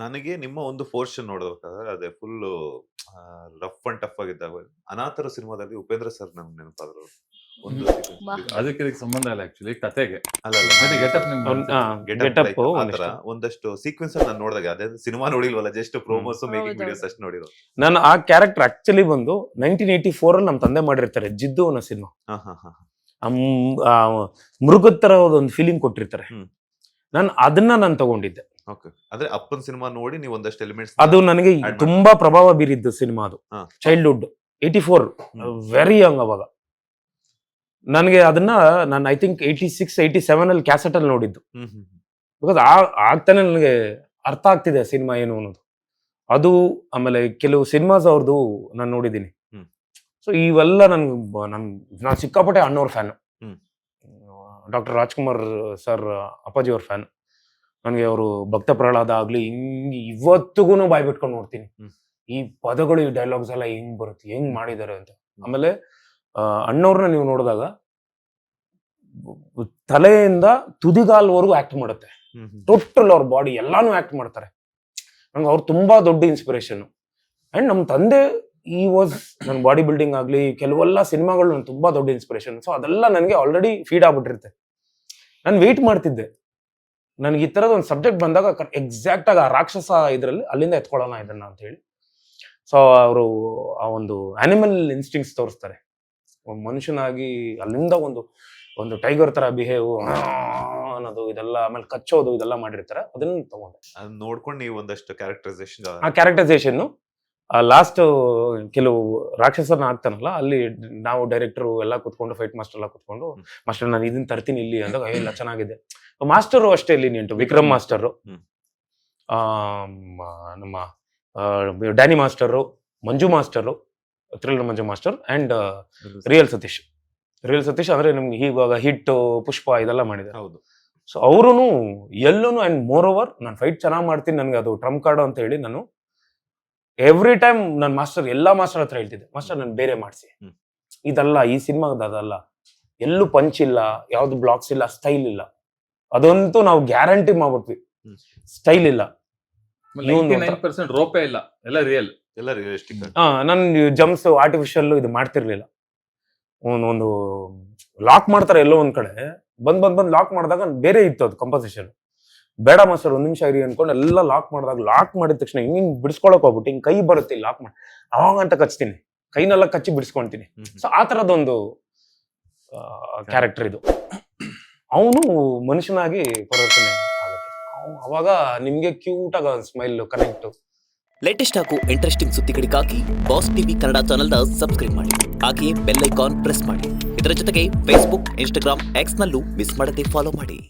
ನನಗೆ ನಿಮ್ಮ ಒಂದು ಪೋರ್ಷನ್ ನೋಡ್ಬೇಕಾದ್ರೆ ಅದೇ ಫುಲ್ಲು ರಫ್ ಅಂಡ್ ಟಫ್ ಆಗಿದ್ದಾಗ ಅನಾಥರು ಸಿನಿಮಾದಲ್ಲಿ ಉಪೇಂದ್ರ ಸರ್ ನಮ್ಗೆ ನೆನಪಾದ್ರು ಒಂದು ಅದಕ್ಕೆ ಇದಕ್ಕೆ ಸಂಬಂಧ ಇಲ್ಲ ಆಕ್ಚುಲಿ ಕತೆಗೆ. ಅಲ್ಲ ಆತರ ಒಂದಷ್ಟು ಸೀಕ್ವೆನ್ಸ್ ನಾನು ನೋಡಿದಾಗ ಅದೇ cinema ನೋಡಿಲ್ವಲ್ಲ, just promos making videos ಅಷ್ಟು ನೋಡಿರೋ. ನಾನು ಆ ಕ್ಯಾರೆಕ್ಟರ್ ಆಕ್ಚುಲಿ ಬಂದು 1984 ಅಲ್ಲಿ ನಮ್ ತಂದೆ ಮಾಡಿರ್ತಾರೆ ಜಿದ್ದು ಅನ್ನೋ ಸಿನಿಮಾ. ಮೃಗದ ತರ ಒಂದು ಫೀಲಿಂಗ್ ಕೊಟ್ಟಿರ್ತಾರೆ. ನಾನು ಅದನ್ನ ನಾನು ತಗೊಂಡಿದ್ದೆ. ಅಂದ್ರೆ ಅಪ್ಪನ್ ಸಿನಿಮಾ ನೋಡಿ ನೀವು ಒಂದಷ್ಟು ಎಲಿಮೆಂಟ್ಸ್, ಅದು ನನಗೆ ತುಂಬಾ ಪ್ರಭಾವ ಬೀರಿದ್ದು ಸಿನಿಮಾ. ಅದು ಚೈಲ್ಡ್ಹುಡ್ 84, ವೆರಿ ಯಂಗ್ ಅವಾಗ. ನನಗೆ ಅದನ್ನ ನಾನು ಐ ಥಿಂಕ್ 86, 87 ಅಲ್ಲಿ ಕ್ಯಾಸೆಟ್ ಅಲ್ಲಿ ನೋಡಿದ್ದು. ಬಿಕಾಸ್ ಆಗ್ತಾನೆ ನನಗೆ ಅರ್ಥ ಆಗ್ತಿದೆ ಸಿನಿಮಾ ಏನು ಅನ್ನೋದು. ಅದು ಆಮೇಲೆ ಕೆಲವು ಸಿನಿಮಾಸ್ ಅವ್ರದ್ದು ನಾನು ನೋಡಿದ್ದೀನಿ. ಸೊ ಇವೆಲ್ಲ ನಾನು ಸಿಕ್ಕಾಪಟ್ಟೆ ಅಣ್ಣವ್ರ ಫ್ಯಾನ್. ಡಾಕ್ಟರ್ ರಾಜ್ಕುಮಾರ್ ಸರ್ ಅಪ್ಪಾಜಿ ಅವ್ರ ಫ್ಯಾನ್. ನನಗೆ ಅವರು ಭಕ್ತ ಪ್ರಹ್ಲಾದ ಆಗ್ಲಿ ಹಿಂಗ್ ಇವತ್ತಿಗೂ ಬಾಯ್ ಬಿಟ್ಕೊಂಡು ನೋಡ್ತೀನಿ. ಈ ಪದಗಳು, ಈ ಡೈಲಾಗ್ಸ್ ಎಲ್ಲ ಹೆಂಗ್ ಬರುತ್ತೆ, ಹೆಂಗ್ ಮಾಡಿದ್ದಾರೆ ಅಂತ. ಆಮೇಲೆ ಅಣ್ಣವ್ರನ್ನ ನೀವು ನೋಡಿದಾಗ ತಲೆಯಿಂದ ತುದಿಗಾಲ್ವರೆಗೂ ಆಕ್ಟ್ ಮಾಡುತ್ತೆ. ಟೋಟಲ್ ಅವ್ರ ಬಾಡಿ ಎಲ್ಲಾನು ಆಕ್ಟ್ ಮಾಡ್ತಾರೆ. ನಂಗೆ ಅವ್ರು ತುಂಬಾ ದೊಡ್ಡ ಇನ್ಸ್ಪಿರೇಷನ್. ಅಂಡ್ ನಮ್ಮ ತಂದೆ ಈ ವಾಸ್ ನನ್ನ ಬಾಡಿ ಬಿಲ್ಡಿಂಗ್ ಆಗ್ಲಿ ಕೆಲವೆಲ್ಲ ಸಿನಿಮಾಗಳು ನನ್ ತುಂಬಾ ದೊಡ್ಡ ಇನ್ಸ್ಪಿರೇಷನ್. ಸೊ ಅದೆಲ್ಲ ನನಗೆ ಆಲ್ರೆಡಿ ಫೀಡ್ ಆಗ್ಬಿಟ್ಟಿರುತ್ತೆ. ನಾನು ವೆಯ್ಟ್ ಮಾಡ್ತಿದ್ದೆ ನನಗೆ ಈ ತರದ ಒಂದು ಸಬ್ಜೆಕ್ಟ್ ಬಂದಾಗ ಎಕ್ಸಾಕ್ಟ್ ಆಗಿ ಆ ರಾಕ್ಷಸ ಇದ್ರಲ್ಲಿ ಅಲ್ಲಿಂದ ಎತ್ಕೊಳ್ಳೋಣ ಇದನ್ನ ಅಂತ ಹೇಳಿ. ಸೊ ಅವರು ಆ ಒಂದು ಆನಿಮಲ್ ಇನ್ಸ್ಟಿಂಕ್ಟ್ಸ್ ತೋರಿಸ್ತಾರೆ. ಮನುಷ್ಯನಾಗಿ ಅಲ್ಲಿಂದ ಒಂದು ಟೈಗರ್ ತರ ಬಿಹೇವ್ ಅನ್ನೋದು ಇದೆಲ್ಲ, ಆಮೇಲೆ ಕಚ್ಚೋದು ಇದೆಲ್ಲ ಮಾಡಿರ್ತಾರೆ. ಅದನ್ನ ತಗೊಂಡೆ. ನೋಡ್ಕೊಂಡು ನೀವು ಒಂದಷ್ಟು ಕ್ಯಾರೆಕ್ಟರೈಸೇಷನ್, ಆ ಕ್ಯಾರೆಕ್ಟರೈಸೇಷನ್ ಲಾಸ್ಟ್ ಕೆಲವು ರಾಕ್ಷಸನ ಆಗ್ತಾನಲ್ಲ, ಅಲ್ಲಿ ನಾವು ಡೈರೆಕ್ಟರ್ ಎಲ್ಲ ಕುತ್ಕೊಂಡು, ಫೈಟ್ ಮಾಸ್ಟರ್ ಎಲ್ಲ ಕುತ್ಕೊಂಡು, ಮಾಸ್ಟರ್ ನಾನು ಇದನ್ನ ತರ್ತೀನಿ ಇಲ್ಲಿ ಅಂದಾಗ ಇಲ್ಲ ಚೆನ್ನಾಗಿದೆ. ಮಾಸ್ಟರು ಅಷ್ಟೇ ಲೀನಿಯಂಟ್. ವಿಕ್ರಮ್ ಮಾಸ್ಟರು, ನಮ್ಮ Danny master, Manju master, thriller Manju master, and real Satish ಅಂದ್ರೆ ನಮ್ಗೆ ಇವಾಗ ಹಿಟ್, ಪುಷ್ಪ ಇದೆಲ್ಲ ಮಾಡಿದ್ದಾರೆ. ಹೌದು. ಸೊ ಅವರು ಎಲ್ಲೂ, ಅಂಡ್ ಮೋರ್ ಓವರ್ ನಾನು ಫೈಟ್ ಚೆನ್ನಾಗಿ ಮಾಡ್ತೀನಿ, ನನ್ಗೆ ಅದು ಟ್ರಂಪ್ ಕಾರ್ಡ್ ಅಂತ ಹೇಳಿ ನಾನು ಎವ್ರಿ ಟೈಮ್ ನನ್ನ ಮಾಸ್ಟರ್, ಎಲ್ಲಾ ಮಾಸ್ಟರ್ ಹತ್ರ ಹೇಳ್ತಿದ್ದೆ, ಮಾಸ್ಟರ್ ನಾನು ಬೇರೆ ಮಾಡಿಸಿ, ಇದಲ್ಲ ಈ ಸಿನಿಮಾದ ಅದಲ್ಲ, ಎಲ್ಲೂ ಪಂಚ್ ಇಲ್ಲ, ಯಾವ್ದು ಬ್ಲಾಕ್ಸ್ ಇಲ್ಲ, ಸ್ಟೈಲ್ ಇಲ್ಲ, ಅದಂತೂ ನಾವು ಗ್ಯಾರಂಟಿ ಮಾಡ್ಬಿಟ್ವಿ. ಸ್ಟೈಲ್ ಇಲ್ಲ, 99% ರೋಪೇ ಇಲ್ಲ, ಎಲ್ಲ ರಿಯಲ್, ಎಲ್ಲ ರಿಯಲಿಸ್ಟಿಕ್. ನಾನು ಜಂಪ್ಸ್ ಆರ್ಟಿಫಿಷಿಯಲ್ ಇದು ಮಾಡ್ತಿರ್ಲಿಲ್ಲ. ಒಂದು ಲಾಕ್ ಮಾಡ್ತಾರೆ ಎಲ್ಲೋ ಒಂದ್ ಕಡೆ, ಬಂದ್ ಲಾಕ್ ಮಾಡಿದಾಗ ಬೇರೆ ಇತ್ತು ಅದು ಕಂಪೋಸಿಷನ್. ಬೇಡ ಮಾಸ್ಟರ್ ಒಂದ್ ನಿಮಿಷ ಇರಿ ಅನ್ಕೊಂಡು ಎಲ್ಲ ಲಾಕ್ ಮಾಡಿದ ತಕ್ಷಣ ಹಿಂಗ್ ಬಿಡಿಸ್ಕೊಳಕ್ ಹೋಗ್ಬಿಟ್ಟು ಹಿಂಗ್ ಕೈ ಬರುತ್ತೆ ಲಾಕ್ ಮಾಡಿ ಅವಾಗ ಅಂತ ಕಚ್ತೀನಿ, ಕೈನೆಲ್ಲ ಕಚ್ಚಿ ಬಿಡಿಸ್ಕೊಂತೀನಿ. ಸೊ ಆ ತರದೊಂದು ಕ್ಯಾರೆಕ್ಟರ್ ಇದು. ಅವನು ಮನುಷ್ಯನಾಗಿ ಪರಿವರ್ತನೆ ಆಗುತ್ತೆ ಅವಾಗ. ನಿಮ್ಗೆ ಕ್ಯೂಟ್ ಆಗ ಸ್ಮೈಲ್ ಕನೆಕ್ಟ್. ಲೇಟೆಸ್ಟ್ ಹಾಗೂ ಇಂಟ್ರೆಸ್ಟಿಂಗ್ ಸುದ್ದಿಗಳಿಗಾಗಿ ಬಾಸ್ ಟಿವಿ ಕನ್ನಡ ಚಾನೆಲ್ನ ಸಬ್ಸ್ಕ್ರೈಬ್ ಮಾಡಿ. ಹಾಗೆಯೇ ಬೆಲ್ ಐಕಾನ್ ಪ್ರೆಸ್ ಮಾಡಿ. ಇದರ ಜೊತೆಗೆ ಫೇಸ್ಬುಕ್, ಇನ್ಸ್ಟಾಗ್ರಾಮ್, ಎಕ್ಸ್ ನಲ್ಲೂ ಮಿಸ್ ಮಾಡದೆ ಫಾಲೋ ಮಾಡಿ.